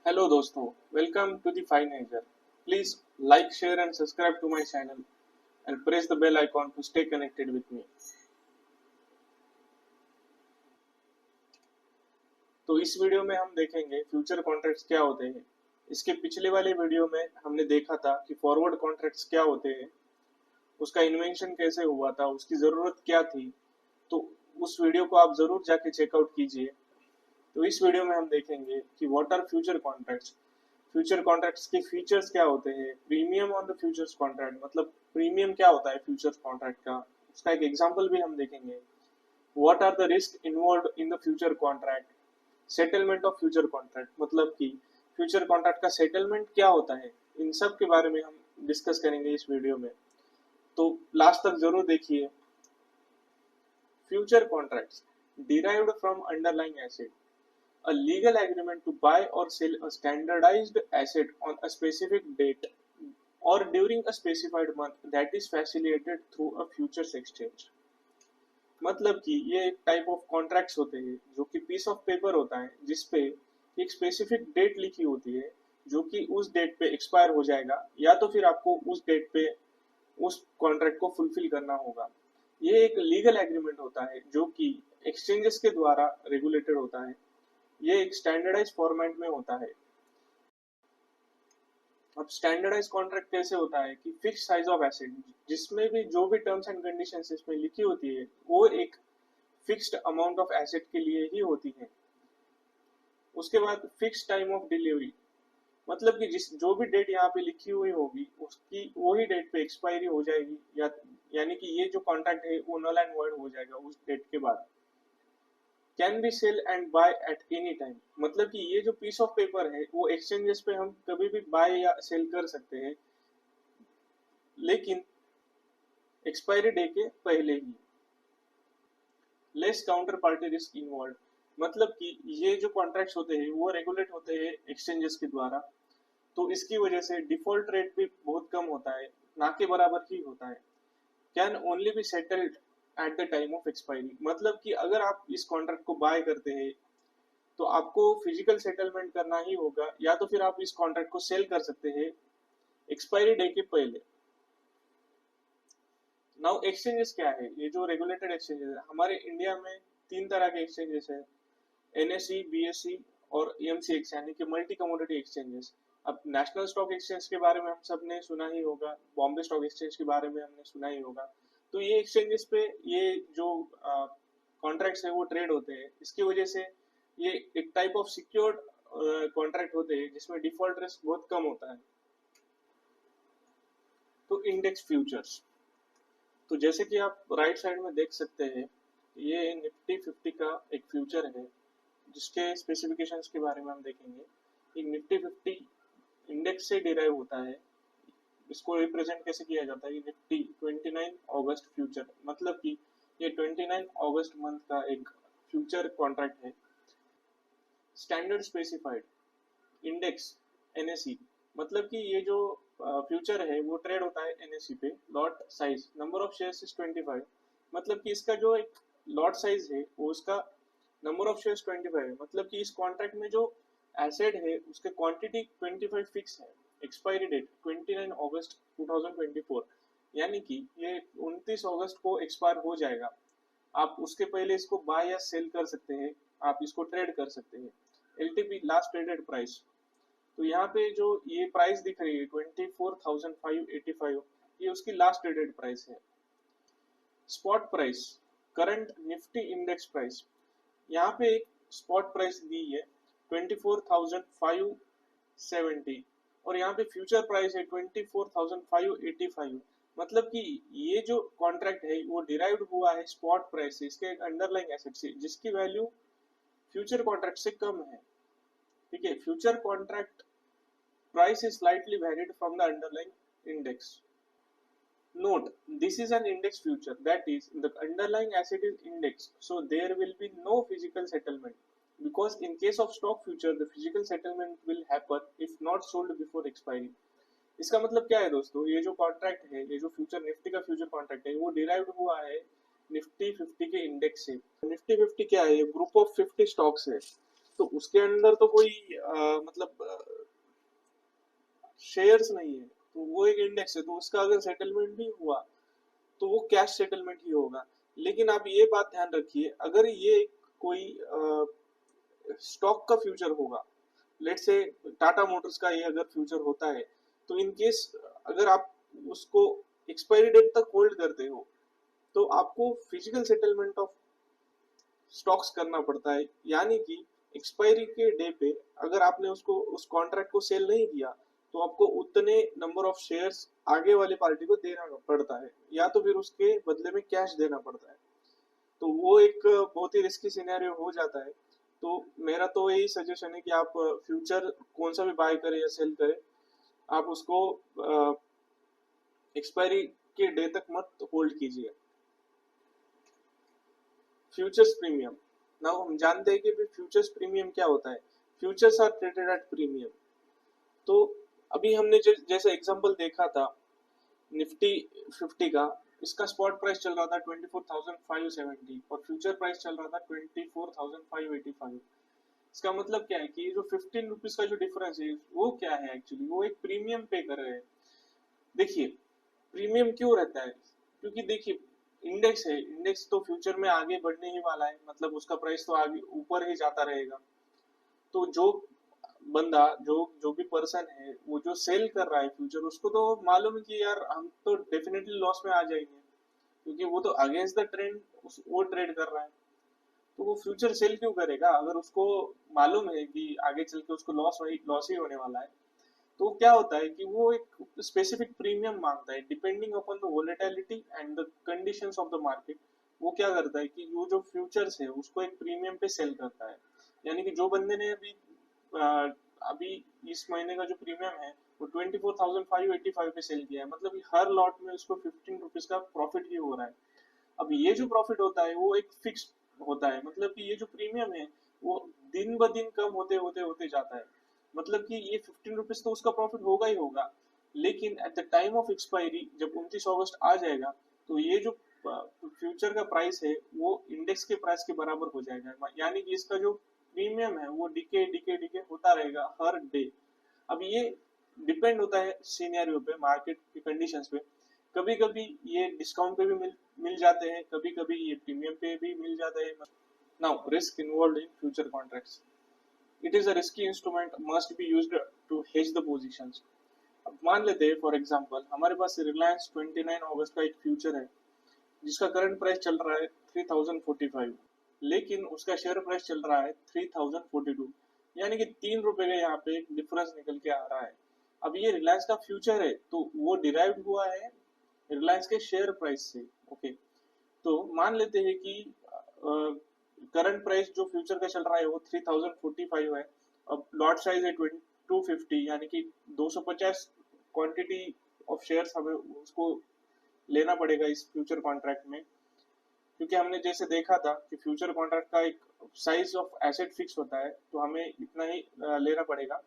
Hello दोस्तों, welcome to the Financier. Please like, share and subscribe to my channel and press the bell icon to stay connected with me. तो इस video में हम देखेंगे future contracts क्या होते हैं। इसके पिछले वाले वीडियो में हमने देखा था कि फॉरवर्ड कॉन्ट्रैक्ट्स क्या होते हैं, उसका इन्वेंशन कैसे हुआ था, उसकी ज़रूरत क्या थी। तो उस वीडियो को आप ज़रूर जाके चेकआउट कीजिए। तो इस वीडियो में हम देखेंगे कि what are future contracts, future contracts के फीचर्स क्या होते हैं, premium on the futures contract मतलब प्रीमियम क्या होता है फ्यूचर्स कॉन्ट्रैक्ट का, उसका एक एग्जांपल भी हम देखेंगे। What are the risk involved in the future contract, settlement of future contract मतलब कि फ्यूचर कॉन्ट्रैक्ट का सेटलमेंट क्या होता है, इन सब के बारे में हम डिस्कस करेंगे इस वीडियो में। तो लास्ट तक जरूर देखिए। Future contracts derived from underlying asset, a legal agreement to buy or sell a standardized asset on a specific date or during a specified month that is facilitated through a futures exchange। मतलब कि ये एक type of contracts होते हैं जो कि piece of paper होता है जिसपे एक स्पेसिफिक डेट लिखी होती है जो कि उस डेट पे एक्सपायर हो जाएगा, या तो फिर आपको उस डेट पे उस कॉन्ट्रैक्ट को फुलफिल करना होगा। ये एक लीगल एग्रीमेंट होता है जो कि एक्सचेंजेस के द्वारा रेगुलेटेड होता है। ये एक स्टैंडर्डाइज फॉर्मेट में होता है। अब स्टैंडर्डाइज कॉन्ट्रैक्ट कैसे होता है कि फिक्स साइज ऑफ एसेट, जिसमें भी जो भी टर्म्स एंड कंडीशंस इसमें लिखी होती है वो एक फिक्स्ड अमाउंट ऑफ एसेट के लिए ही होती है। उसके बाद फिक्स टाइम ऑफ डिलीवरी मतलब कि जिस जो भी डेट यहाँ पे लिखी हुई होगी उसकी वही डेट पे एक्सपायरी हो जाएगी, या यानी कि ये जो कॉन्ट्रैक्ट है वो नल एंड वॉइड हो जाएगा उस डेट के बाद। Can be sell and buy at any time मतलब कि ये जो पीस ऑफ पेपर है वो एक्सचेंजेस पे हम कभी भी बाय या सेल कर सकते हैं, लेकिन एक्सपायरी डे के पहले ही। Less counter party risk involve मतलब कि ये जो कॉन्ट्रैक्ट्स होते हैं वो रेगुलेट होते हैं एक्सचेंजेस के द्वारा, तो इसकी वजह से डिफॉल्ट रेट भी बहुत कम होता है, ना के बराबर ही होता है। Can only be settled at the time of expiry मतलब कि अगर आप इस कॉन्ट्रैक्ट को बाय करते हैं तो आपको फिजिकल सेटलमेंट करना ही होगा, या तो फिर आप इस कॉन्ट्रैक्ट को सेल कर सकते हैं एक्सपायरी डे के पहले। नाउ एक्सचेंजेस क्या है, ये जो रेगुलेटेड एक्सचेंजेस है हमारे इंडिया में तीन तरह के एक्सचेंजेस है, एनएसई, बीएसई और एमसीएक्स यानी कि मल्टी कमोडिटी एक्सचेंजेस। अब नेशनल स्टॉक एक्सचेंज के बारे में हम सब ने सुना ही होगा, बॉम्बे स्टॉक एक्सचेंज के बारे में हमने सुना ही होगा। तो ये एक्सचेंजेस पे ये जो कॉन्ट्रैक्ट्स है वो ट्रेड होते हैं। इसकी वजह से ये एक टाइप ऑफ सिक्योर्ड कॉन्ट्रैक्ट होते हैं जिसमें डिफॉल्ट रिस्क बहुत कम होता है। तो इंडेक्स फ्यूचर्स, तो जैसे कि आप राइट साइड में देख सकते हैं, ये निफ्टी 50 का एक फ्यूचर है जिसके स्पेसिफिकेशंस के बारे में हम देखेंगे। एक निफ्टी 50 इंडेक्स से डिराइव होता है। इसको रिप्रेजेंट कैसे किया जाता है, निफ्टी 29 अगस्त फ्यूचर मतलब कि ये 29 अगस्त मंथ का एक फ्यूचर कॉन्ट्रैक्ट है। स्टैंडर्ड स्पेसिफाइड इंडेक्स एनएसई मतलब कि ये जो फ्यूचर है वो ट्रेड होता है एनएसई पे। Lot size number of shares is 25 मतलब कि इसका जो एक लॉट साइज है वो उसका नंबर ऑफ शेयर्स 25 है, मतलब कि इस कॉन्ट्रैक्ट में जो एसेट है उसके क्वांटिटी 25 फिक्स है। एक्सपायरी डेट 29 अगस्त 2024 यानी कि ये 29 अगस्त को एक्सपायर हो जाएगा। आप उसके पहले इसको बाय या सेल कर सकते हैं, आप इसको ट्रेड कर सकते हैं। एलटीपी लास्ट ट्रेडेड प्राइस, तो यहाँ पे जो ये प्राइस दिख रही है 24,585 ये उसकी लास्ट ट्रेडेड प्राइस है। Spot price current Nifty index price, यहाँ पे एक स्पॉट प्राइस दी है 24,570 और यहाँ पे फ्यूचर प्राइस है 24,585 मतलब कि ये जो कॉन्ट्रैक्ट है वो डिराइव्ड हुआ है स्पॉट प्राइस से, इसके अंडरलाइंग एसेट से जिसकी वैल्यू फ्यूचर कॉन्ट्रैक्ट से कम है। ठीक है, future contract price is slightly varied from the underlying index. Note, this is an index future, that is, the underlying asset is indexed, so there will be no physical settlement. Because in case of stock future, the physical settlement will happen if not sold before expiry. इसका मतलब क्या है दोस्तों, ये जो contract है, ये जो फ्यूचर निफ्टी का फ्यूचर कॉन्ट्रैक्ट है वो डिराइव्ड हुआ है निफ्टी 50 के इंडेक्स से। निफ्टी 50 क्या है, ये ग्रुप ऑफ 50 स्टॉक्स है तो उसके अंदर तो कोई मतलब शेयर्स नहीं है, तो वो एक इंडेक्स है, तो उसका अगर सेटलमेंट भी हुआ तो वो कैश सेटलमेंट ही होगा। लेकिन आप ये बात ध्यान रखिए, अगर ये कोई स्टॉक का फ्यूचर होगा, लेट्स से टाटा मोटर्स का ये अगर फ्यूचर होता है, तो इन केस अगर आप उसको एक्सपायरी डेट तक होल्ड करते हो तो आपको फिजिकल सेटलमेंट ऑफ स्टॉक्स करना पड़ता है। यानी कि एक्सपायरी के डे पे अगर आपने उसको उस कॉन्ट्रैक्ट को सेल नहीं किया तो आपको उतने नंबर ऑफ शेयर्स आगे वाली पार्टी को देना पड़ता है, या तो फिर उसके बदले में कैश देना पड़ता है। तो वो एक बहुत ही रिस्की सिनेरियो हो जाता है। तो मेरा तो यही सजेशन है कि आप फ्यूचर कौन सा भी बाय करें या सेल करें, आप उसको एक्सपायरी के डे तक मत होल्ड कीजिए। फ्यूचर्स प्रीमियम, नाउ हम जानते हैं कि फ्यूचर्स प्रीमियम क्या होता है। Futures are traded at premium. तो अभी हमने जैसे एग्जांपल देखा था निफ्टी 50 का, इसका स्पॉट प्राइस चल रहा था 24,570 और फ्यूचर प्राइस चल रहा था 24,585। इसका मतलब क्या है कि ये जो 15 रुपीज का जो डिफरेंस है वो क्या है, एक्चुअली वो एक प्रीमियम पे कर रहे हैं। देखिए प्रीमियम क्यों रहता है, क्योंकि देखिए इंडेक्स है, इंडेक्स तो फ्यूचर में आगे बढ़ने ही वाला है, मतलब उसका प्राइस तो आगे ऊपर ही जाता रहेगा। तो जो बंदा जो जो भी पर्सन है वो जो सेल कर रहा है फ्यूचर, उसको तो मालूम है कि यार हम तो डेफिनेटली लॉस में आ जाएंगे, क्योंकि वो तो अगेंस्ट द ट्रेंड वो ट्रेड कर रहा है। तो वो फ्यूचर सेल क्यों करेगा अगर उसको मालूम है कि आगे चल के उसको लॉस ही होने वाला है। तो क्या होता है कि वो एक स्पेसिफिक प्रीमियम मांगता है depending upon the volatility and the conditions of the market. वो क्या करता है कि वो जो फ्यूचर्स है उसको एक प्रीमियम पे सेल करता है। यानी कि जो बंदे ने अभी इस महीने का जो प्रीमियम है वो 24,585 पे सेल किया है, मतलब कि हर लॉट में उसको 15 रुपीज का प्रॉफिट ही हो रहा है। अब ये जो प्रॉफिट होता है वो एक फिक्स होता है, मतलब कि ये जो प्रीमियम है वो दिन ब दिन कम होते होते होते जाता है। मतलब कि ये 15 रुपीज तो उसका प्रॉफिट होगा ही होगा, लेकिन at the time of expiry जब 29 अगस्त आ जाएगा तो ये जो फ्यूचर का प्राइस है वो इंडेक्स के प्राइस के बराबर हो जाएगा। यानी कि इसका जो प्रीमियम है वो डिके डिके डिके होता रहेगा हर डे। अब ये डिपेंड होता है सिनेरियो पे, मार्केट की कंडीशंस पे। कभी कभी ये डिस्काउंट पे भी मिल जाते हैं, कभी कभी ये प्रीमियम पे भी मिल जाता है। Now risk involve in future contracts, it is a risky instrument must be used to hedge the positions. अब मान लेते हैं फॉर एग्जांपल हमारे पास रिलायंस 29 अगस्त का एक फ्यूचर है जिसका करंट प्राइस चल रहा है 3045, लेकिन उसका शेयर प्राइस चल रहा है 3042। यानी कि 3 रुपए का यहाँ पे एक डिफरेंस निकल के आ रहा है। अब ये रिलायंस का फ्यूचर है तो वो डिराइव हुआ है रिलायंस के शेयर प्राइस से। ओके, तो मान लेते हैं कि करंट प्राइस जो फ्यूचर का चल रहा है वो 3045 है। अब लॉट साइज है 250, यानी कि 250 क्वांटिटी ऑफ शेयर्स हमें उसको लेना पड़ेगा इस फ्यूचर कॉन्ट्रैक्ट में। क्योंकि हमने जैसे देखा था कि फ्यूचर कॉन्ट्रैक्ट का एक साइज ऑफ एसेट फिक्स होता है, तो हमें इतना ही लेना पड़ेगा।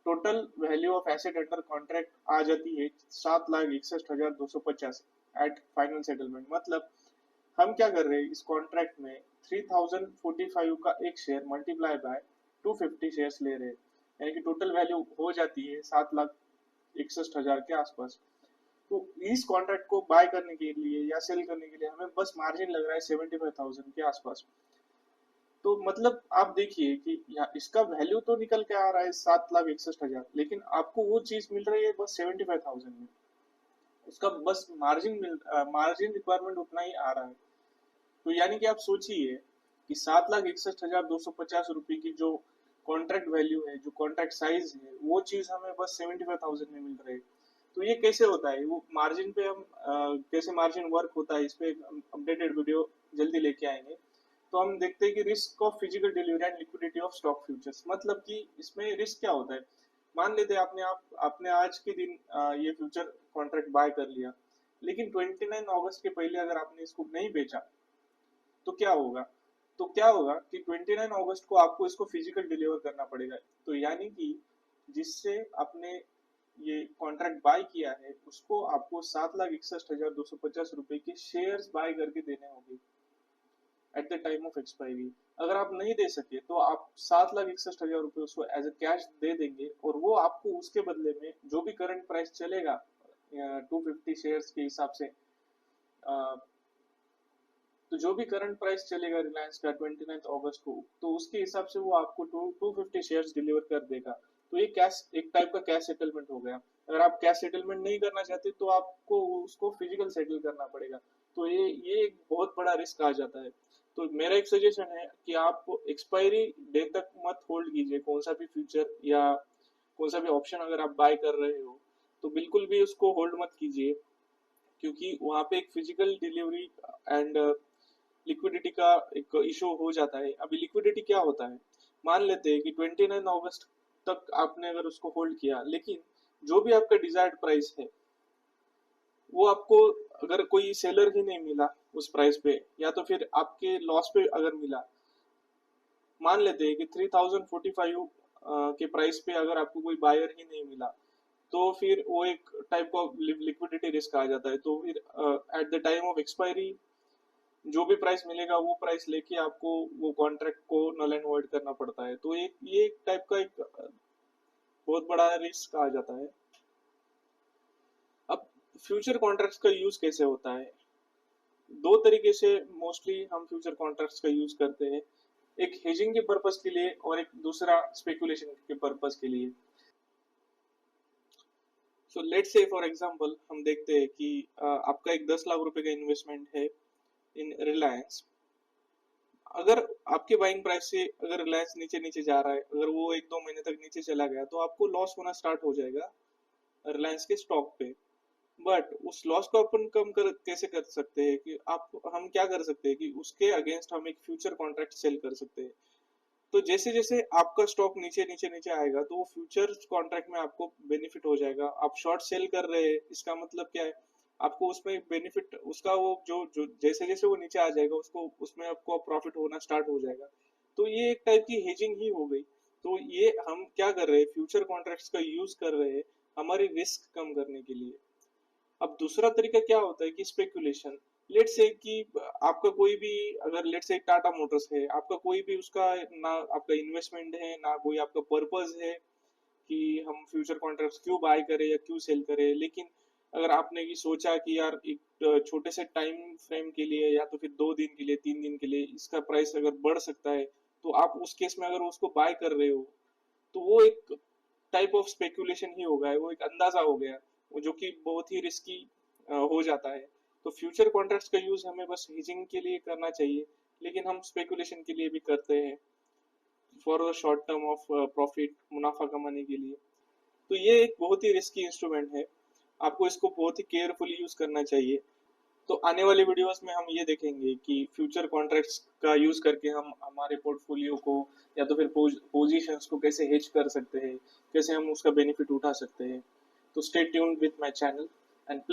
Total value of asset under contract आ जाती है 7,61,250 एट फाइनल सेटलमेंट। मतलब हम क्या कर रहे हैं इस कॉन्ट्रैक्ट में 3045 का एक शेयर मल्टीप्लाई बाय 250 शेयर्स ले रहे हैं, यानी कि टोटल वैल्यू हो जाती है 7,61,000 के आसपास। तो इस कॉन्ट्रैक्ट को बाय करने के लिए या सेल करने के लिए हमें बस मार्जिन लग रहा है 75,000 के आसपास। तो मतलब आप देखिए कि इसका वैल्यू तो निकल के आ रहा है 7,61,000, लेकिन आपको वो चीज मिल रही है बस 75,000 में। उसका बस मार्जिन रिक्वायरमेंट उतना ही आ रहा है। तो यानी कि आप सोचिए कि 7,61,250 रुपए की जो कॉन्ट्रैक्ट वैल्यू है, जो कॉन्ट्रैक्ट साइज है, वो चीज हमें बस 75,000 में मिल रही है। तो ये कैसे होता है, वो मार्जिन पे हम कैसे मार्जिन वर्क होता है इस पे अपडेटेड वीडियो जल्दी लेके आएंगे। तो हम देखते हैं कि risk of physical delivery and liquidity of stock futures, मतलब कि इसमें रिस्क क्या होता है। मान लेते हैं आपने आज के दिन ये फ्यूचर कॉन्ट्रैक्ट बाय कर लिया, लेकिन 29 अगस्त के पहले अगर आपने इसको नहीं बेचा तो क्या होगा। तो क्या होगा कि 29 अगस्त को आपको इसको फिजिकल डिलीवर करना पड़ेगा। तो यानी कि जिससे आपने ये कॉन्ट्रैक्ट बाय किया है उसको आपको 7,61,250 रुपए के शेयर्स बाय करके देने होंगे at the time of expiry. अगर आप नहीं दे सके तो आप 7,61,000 रुपये उसको एज ए कैश दे देंगे, और वो आपको उसके बदले में जो भी करंट प्राइस चलेगा 250 शेयर्स के हिसाब से, तो जो भी करंट प्राइस चलेगा रिलायंस का 29 अगस्त को, तो उसके हिसाब से वो आपको 250 शेयर्स डिलीवर कर देगा। तो ये कैश, एक टाइप का कैश सेटलमेंट हो गया। अगर आप कैश सेटलमेंट नहीं करना चाहते तो आपको उसको फिजिकल सेटल करना पड़ेगा। तो ये एक बहुत बड़ा रिस्क आ जाता है। तो मेरा एक सजेशन है कि आप एक्सपायरी डे तक मत होल्ड कीजिए कौन सा भी फ्यूचर या कौन सा भी ऑप्शन। अगर आप बाय कर रहे हो तो बिल्कुल भी उसको होल्ड मत कीजिए, क्योंकि वहां पे एक फिजिकल डिलीवरी एंड लिक्विडिटी का एक इशू हो जाता है। अभी लिक्विडिटी क्या होता है, मान लेते हैं कि 29 अगस्त तक आपने अगर उसको होल्ड किया, लेकिन जो भी आपका डिजायर्ड प्राइस है वो आपको, अगर कोई सेलर ही नहीं मिला उस प्राइस पे, या तो फिर आपके लॉस पे अगर मिला, मान लेते हैं कि 3045 के प्राइस पे अगर आपको कोई बायर ही नहीं मिला, तो फिर वो एक टाइप का लिक्विडिटी रिस्क आ जाता है। तो फिर at the time of expiry जो भी प्राइस मिलेगा वो प्राइस लेके आपको वो कॉन्ट्रैक्ट को नल एंड वॉइड करना पड़ता है। तो ये एक टाइप का एक बहुत बड़ा रिस्क आ जाता है। अब फ्यूचर कॉन्ट्रैक्ट्स का यूज कैसे होता है, दो तरीके से मोस्टली हम फ्यूचर कॉन्ट्रैक्ट्स का यूज करते हैं। एक हेजिंग के पर्पस के लिए और एक दूसरा स्पेकुलेशन के पर्पस के लिए। So let's say for example हम देखते हैं कि आपका एक 10 लाख रुपए का इन्वेस्टमेंट है इन रिलायंस। अगर आपके बाइंग प्राइस से अगर रिलायंस नीचे नीचे जा रहा है, अगर वो 1-2 महीने तक नीचे चला गया, तो आपको लॉस होना स्टार्ट हो जाएगा रिलायंस के स्टॉक पे। बट उस लॉस को अपन कम कर कैसे कर सकते हैं कि आप हम क्या कर सकते हैं कि उसके अगेंस्ट हम एक फ्यूचर कॉन्ट्रैक्ट सेल कर सकते हैं। तो जैसे जैसे आपका स्टॉक नीचे नीचे नीचे आएगा तो वो फ्यूचर कॉन्ट्रैक्ट में आपको बेनिफिट हो जाएगा। आप शॉर्ट सेल कर रहे हैं, इसका मतलब क्या है, आपको उसमें बेनिफिट उसका वो जो जो जैसे जैसे वो नीचे आ जाएगा उसको उसमें आपको प्रॉफिट होना स्टार्ट हो जाएगा। तो ये एक टाइप की हेजिंग ही हो गई। तो ये हम क्या कर रहे हैं, फ्यूचर कॉन्ट्रैक्ट्स का यूज कर रहे हैं हमारी रिस्क कम करने के लिए। अब दूसरा तरीका क्या होता है कि स्पेकुलेशन। लेट से कि आपका कोई भी, अगर लेट से टाटा मोटर्स है, आपका कोई भी उसका ना आपका इन्वेस्टमेंट है ना कोई आपका पर्पस है कि हम फ्यूचर कॉन्ट्रैक्ट्स क्यों बाय करें या क्यों सेल करें, लेकिन अगर आपने ये सोचा कि यार एक छोटे से टाइम फ्रेम के लिए या तो फिर 2 दिन के लिए 3 दिन के लिए इसका प्राइस अगर बढ़ सकता है, तो आप उस केस में अगर उसको बाय कर रहे हो, तो वो एक टाइप ऑफ स्पेकुलेशन ही होगा, वो एक अंदाजा हो गया, वो जो कि बहुत ही रिस्की हो जाता है। तो फ्यूचर कॉन्ट्रैक्ट्स का यूज हमें बस हेजिंग के लिए करना चाहिए, लेकिन हम स्पेकुलेशन के लिए भी करते हैं for the short term of profit, मुनाफा कमाने के लिए। तो ये एक बहुत ही रिस्की इंस्ट्रूमेंट है, आपको इसको बहुत ही केयरफुली यूज करना चाहिए। तो आने वाले वीडियोस में हम ये देखेंगे कि फ्यूचर कॉन्ट्रैक्ट्स का यूज करके हम हमारे पोर्टफोलियो को या तो फिर पोजीशंस को कैसे हेज कर सकते हैं, कैसे हम उसका बेनिफिट उठा सकते हैं। तो stay tuned with my channel and